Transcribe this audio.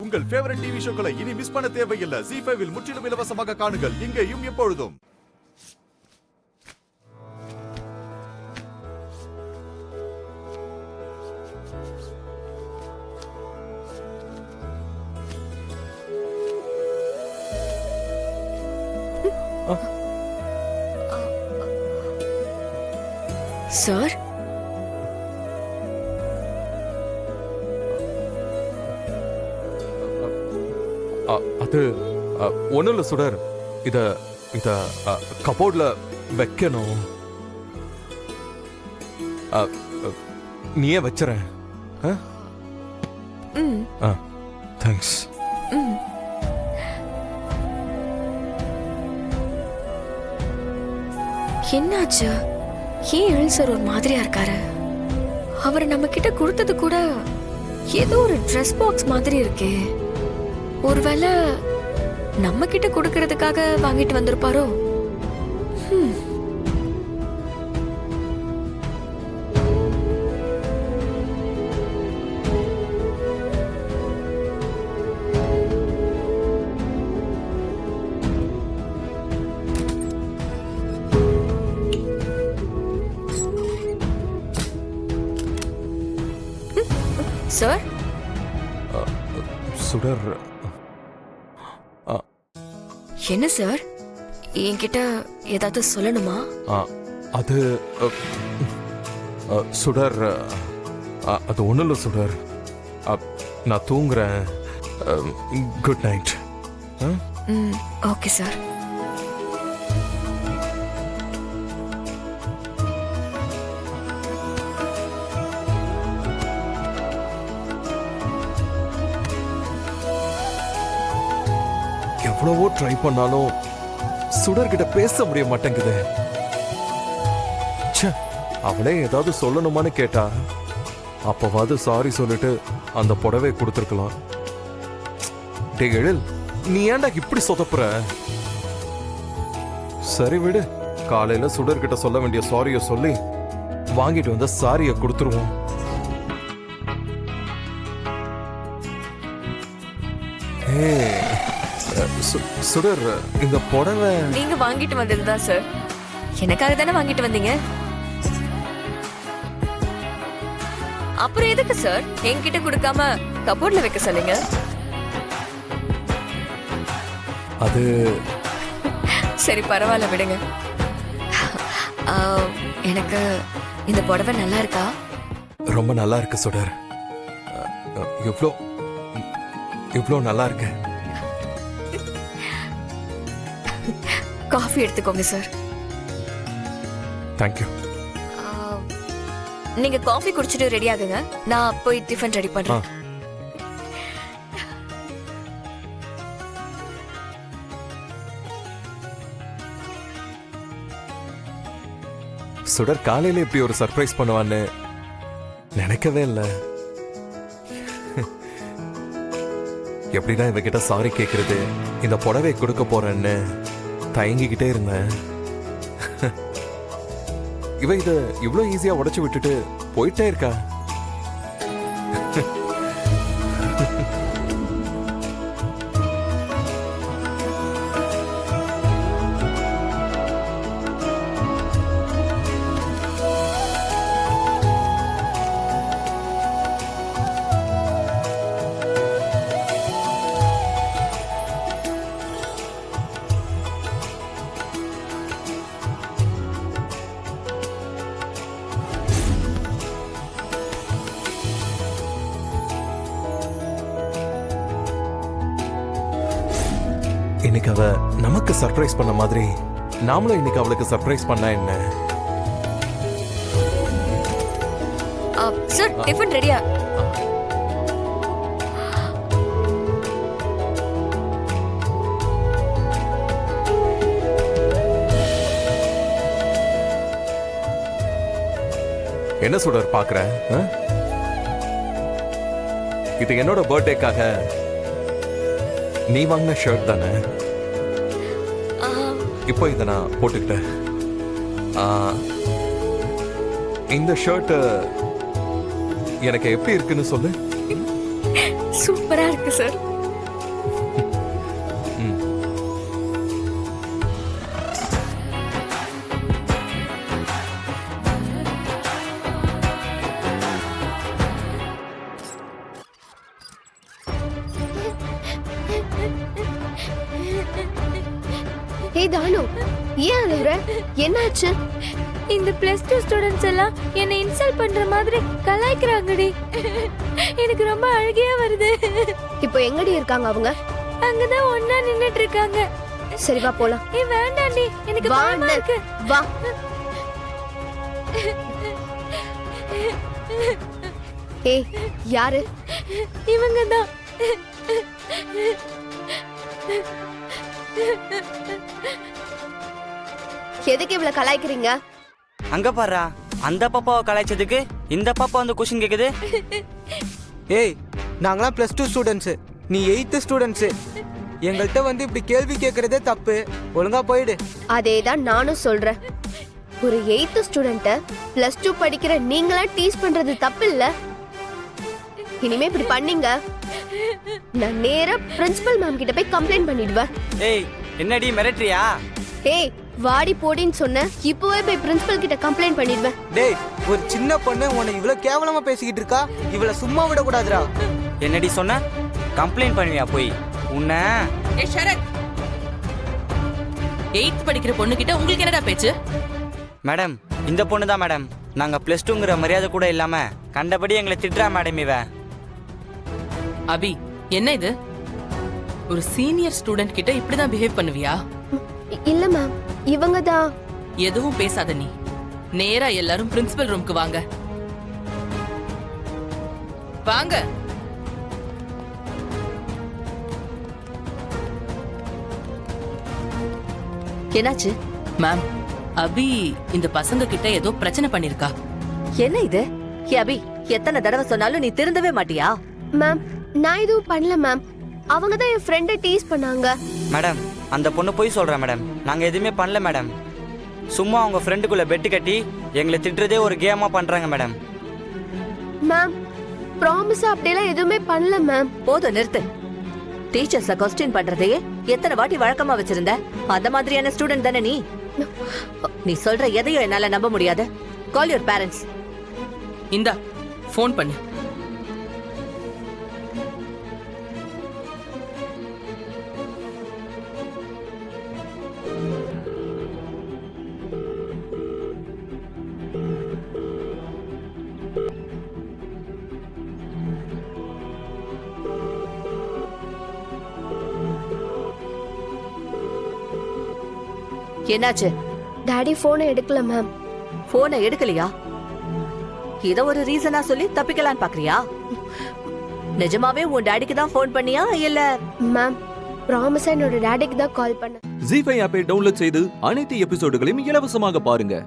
உங்கள் favourite TV ஷோக்களை இனி miss பண்ண தேவையில்லை. ZEE5 இல் முற்றிலும் இலவசமாக காணுங்கள், இங்கேயும் எப்பொழுதும். சார், அது ஒன்றும் இல்லை சுடர். இத இத கபோர்ட்ல வைக்கணும். நீயே வச்சுறேன். தேங்க்ஸ். என்னாச்சு? ஏன் எழில் சார் ஒரு மாதிரியா இருக்காரு? அவர் நம்ம கிட்ட கொடுத்தது கூட ஏதோ ஒரு ட்ரெஸ் பாக்ஸ் மாதிரி இருக்கே. ஒருவேளை நம்ம கிட்ட கொடுக்கறதுக்காக வாங்கிட்டு வந்திருப்பாரோ? சார், சுடர், என்ன சார், என்கிட்ட ஏதாவது சொல்லணுமா? அது சுடர், அது ஒன்றும் இல்லை சுடர். நான் தூங்குறேன். Good night. Okay sir. எவ்வளவோ ட்ரை பண்ணாலும் சுடர்கிட்ட பேச முடிய மாட்டேங்குது. அவளே ஏதாவது சொல்லணுமான்னு கேட்டா அப்பவாது சாரி சொல்லிட்டு அந்த புடவை கொடுத்துருக்கலாம். டே எழில், நீ ஏன்டா இப்படி சொதப்புற? சரி விடு, காலையில சுடர்கிட்ட சொல்ல வேண்டிய சாரிய சொல்லி வாங்கிட்டு வந்த சாரிய கொடுத்துருவோம். சுடர், இந்த புடவை நீங்க வாங்கிட்டு வந்ததுதான் சார். எனக்காக தானே வாங்கிட்டு வந்தீங்க. அப்புறம் எதுக்கு சார் என்கிட்ட கொடுக்காம கபோர்ட்ல வைக்க சொன்னீங்க? அது சரி, பரவாயில்ல, விடுங்க. எனக்கு இந்த புடவை நல்லா இருக்கா? ரொம்ப நல்லா இருக்கு சுடர். எவ்வளோ எவ்வளோ நல்லா இருக்கு. காஃபி எடுத்துக்கோங்க சார். தேங்க்யூ. நீங்க காஃபி குடிச்சிட்டு ரெடி ஆகுங்க, நான் போய் டிஃபன் ரெடி பண்றேன். சுடர் காலையில இப்படி ஒரு சர்ப்ரைஸ் பண்ணுவான்னு நினைக்கவே இல்லை. எப்படிதான் இவகிட்ட சாரி கேட்கறது, இந்த புடவை கொடுக்க போறேன்னு தயங்கிக்கிட்டே இருந்தேன். இவ இத இவ்வளவு ஈஸியா உடைச்சு விட்டுட்டு போயிட்டே இருக்கா. இன்னைக்கு அவ நமக்கு சர்ப்ரைஸ் பண்ண மாதிரி நாமளும் இன்னைக்கு அவளுக்கு சர்ப்ரைஸ் பண்ணா என்ன? சார், டிஃபன் ரெடியா? என்ன சுடர் பாக்குற? இது என்னோட பர்த்டேக்காக நீ வாங்கின ஷர்ட் தானே? இப்போ இதை நான் போட்டுக்கிட்டேன். இந்த ஷர்ட் எனக்கு எப்படி இருக்குன்னு சொல்லு. சூப்பரா இருக்கு சார். ஏய் தானு, ஏன் அழுகுற? என்னாச்சு? இந்த பிளஸ் டூ ஸ்டூடெண்ட்ஸ் எல்லாம் என்னை இன்சல்ட் பண்ற மாதிரி கலாய்க்கிறாங்கடி. எனக்கு ரொம்ப அழுகையா வருது. இப்போ எங்கடி இருக்காங்க அவங்க? அங்கதான் ஒண்ணா நின்னுட்டு இருக்காங்க. சரி வா போலாம். ஏய் வேண்டாண்டி, எனக்கு வா பயமா இருக்கு. வா. ஏய் யாரு? இவங்க தான். எதுக்கு இவ்வளவு கலாய்க்கிறீங்க? அங்க பாருடா, அந்த பாப்பாவை கலாய்ச்சதுக்கு இந்த பாப்பா வந்து கொஸ்டின் கேக்குது. ஏய், நாங்களாம் +2 ஸ்டூடெண்ட்ஸு, நீ 8th ஸ்டூடெண்ட்ஸு. எங்கள்கிட்ட வந்து இப்படி கேள்வி கேட்கறதே தப்பு. ஒழுங்கா போயிடு. அதேதான் நானும் சொல்றேன். ஒரு 8th ஸ்டூடெண்ட்ட +2 படிக்கிற நீங்களா டீஸ் பண்றது தப்பு இல்ல. இனிமே இப்படி பண்ணீங்க, நான் நேரா பிரின்சிபல் மேம் கிட்ட போய் கம்ப்ளைண்ட் பண்ணிடுவேன். ஏய், என்னடி மிரட்டுறியா? ஏய் வாடி போடின்னு சொன்ன, இப்பவே போய் பிரின்சிபல் கிட்ட கம்ப்ளைண்ட் பண்ணிடுவேன். டேய், ஒரு சின்ன பொண்ணு உன்னை இவ்வளவு கேவலமா பேசிக்கிட்டு இருக்கா, இவள சும்மா விட கூடாதுடா. என்னடி சொன்ன? கம்ப்ளைண்ட் பண்ணுவியா போய்? உன்ன ஏய் ஷரத், 8th படிக்கிற பொண்ணு கிட்ட உங்களுக்கு என்னடா பேச்சு? மேடம், இந்த பொண்ணு தான் மேடம். நாங்க +2ங்கிற மரியாதை கூட இல்லாம கண்டபடி எங்களை திட்டுறா மேடம் இவ. அபி, என்ன இது? ஒரு சீனியர் ஸ்டூடெண்ட் கிட்ட இப்படிதான் பிஹேவ் பண்ணுவியா? இல்ல மேம், இவங்க தான். எதுவும் பேசாத நீ. நேரா எல்லாரும் பிரின்சிபல் ரூமுக்கு வாங்க. வாங்க. என்னாச்சு மேம், அபி இந்த பசங்க கிட்ட ஏதோ பிரச்சனை பண்ணிருக்கா. என்ன இது? ஏ அபி, எத்தனை தடவை சொன்னாலும் நீ திருந்தவே மாட்டியா? மேம் நான் எதுவும் பண்ணல மேம், அவங்க தான் என் ஃப்ரெண்டை டீஸ் பண்ணாங்க. மேடம், அந்த பொண்ணு போய் சொல்றா மேடம். நாங்க எதுவுமே பண்ணல மேடம். சும்மா அவங்க ஃப்ரெண்டுக்குள்ள பெட்டு கட்டி எங்களை திட்டுறதே ஒரு கேமா பண்றாங்க மேடம். மேம் ப்ராமிஸா அப்படியெல்லாம் எதுவுமே பண்ணல மேம். போதும் நிறுத்து. டீச்சர்ஸ கொஸ்டின் பண்றதையே எத்தனை வாட்டி வழக்கமா வச்சிருந்த? அந்த மாதிரியான ஸ்டூடெண்ட் தானே நீ? நீ சொல்ற எதையும் என்னால நம்ப முடியாது. Call your parents. இந்தா ஃபோன் பண்ணு. என்னாச்சு? டாடி போனை எடுக்கல மேம். போனை எடுக்கலையா? இத ஒரு ரீசனா சொல்லி தப்பிக்கலான்னு பாக்குறியா? நிஜமாவே உன் டாடிக்கு தான் போன் பண்ணியா இல்ல? மேம் ப்ராமிஸா என்னோட டாடிக்கு தான் கால் பண்ணேன். ஜீ5 ஆப்பை டவுன்லோட் செய்து அனைத்து எபிசோடுகளையும் இலவசமாக பாருங்க.